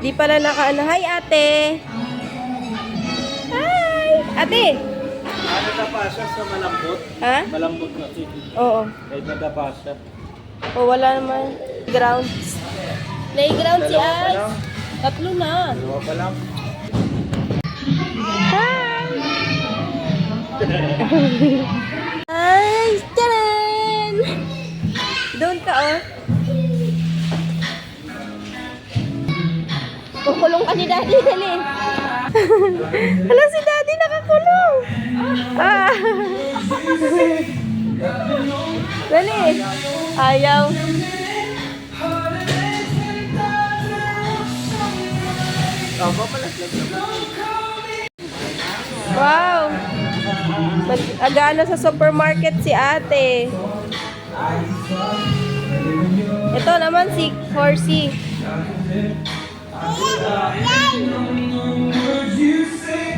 Di pala nakaano. Hi, ate! Hi! Ate! Nadapa siya sa malambot. Ha? Malambot na city. Oo. Kahit nadapa siya. O, wala naman. Grounds. Playground si Dalawa pa Ice. lang. 3 na. Dalawa pa lang. Hi! Ice! Tcharan! Doon ka, oh. Kukulong ka ni Daddy, dali. Hala, si Daddy nakakulong. Ah. Dali. Ayaw. Wow. Nag-ano sa supermarket si ate. Ito naman si Horsey.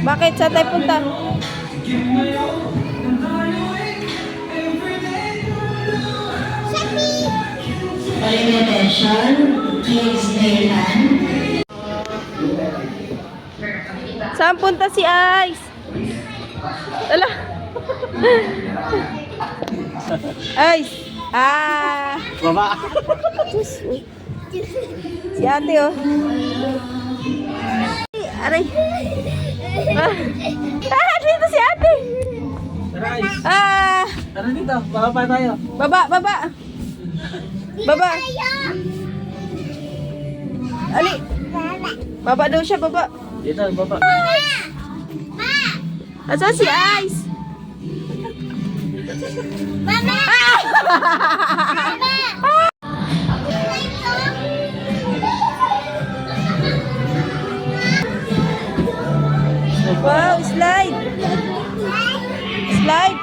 Bakit? Saan tayo punta? Calling attention, please Mayland. Saan punta si Ice? Ala. Ice. Ah. Baba. Si ate, oh. Ay, aray. Ah, dito si ate. Aray. Ah. Tara dito. Baba tayo. Baba, baba. Baba. Ali. Baba daw siya, baba. Dito, baba. Asan si Ice? Mama! Wow, slide. Slide.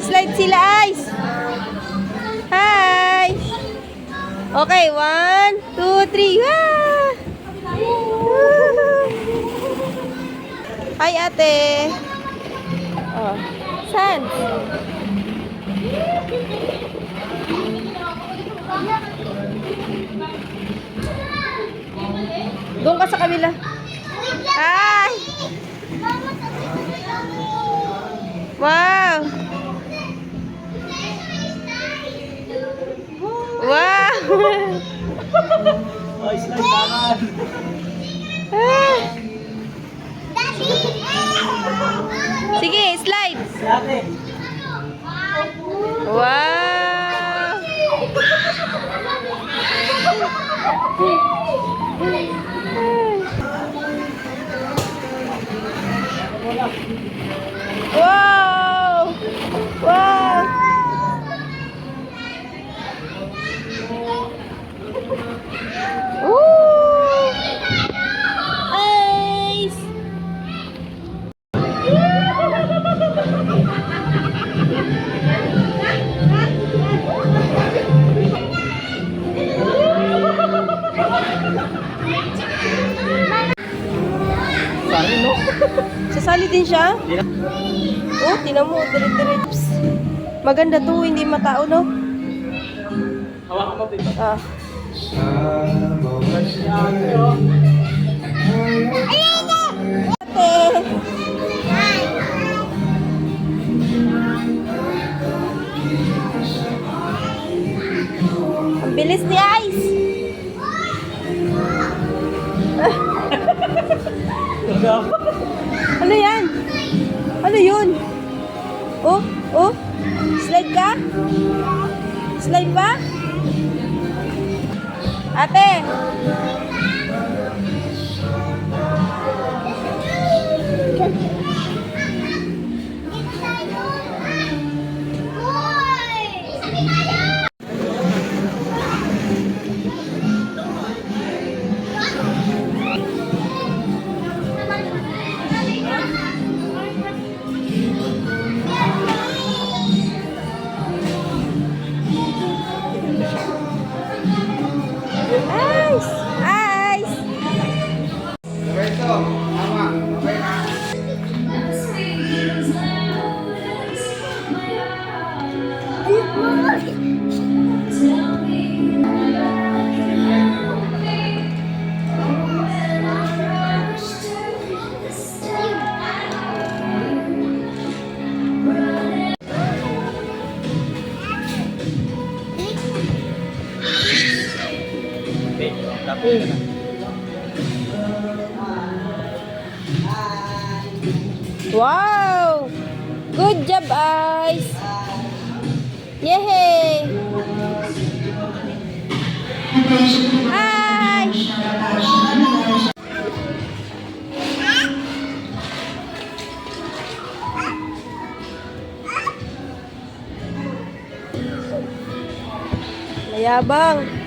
Slide sila, Ice. Hi. Okay, 1, 2, 3. Ah! Hi, ate. Oh. Saan? Doon ka sa kabila. Hi! Wow! Wow! Oh, slide naman. Ah. Sige, slide. Ate. Wow! Wow! Wow! Ooh! Ice! Sorry, no? Sasali din siya? Oh, tinan mo, dire-direps. Maganda to, hindi matao, no? Hawakan mo dito. Ah. Ate! Ang bilis ni Ice! Ano yan? Ano yun? Oh, oh. Slide ka? Slide pa? Ate! Ice! Ice! Lapit ka na. Wow! Good job, Ice! Yay! Ice! Mayabang!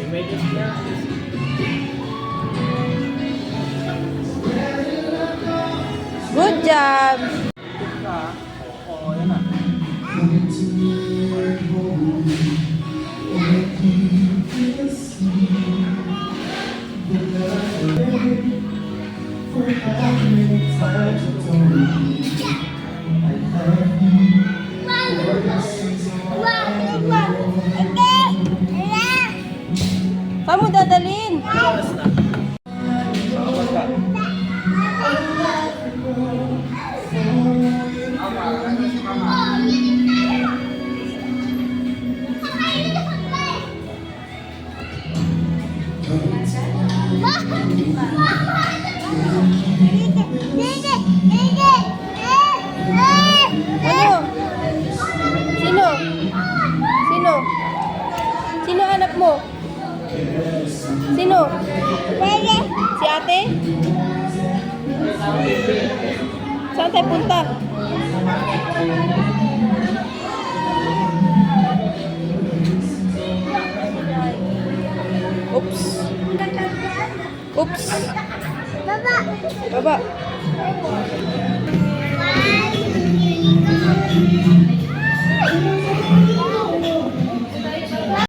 Images niya. Good job! Oo, yan na. Saan mo dadalhin? Oras na. Saan ka? Ano? Sino? Sino? Sino anak mo? Sino? Si ate? Saan tayo punta? Oops. Oops. Baba. Baba.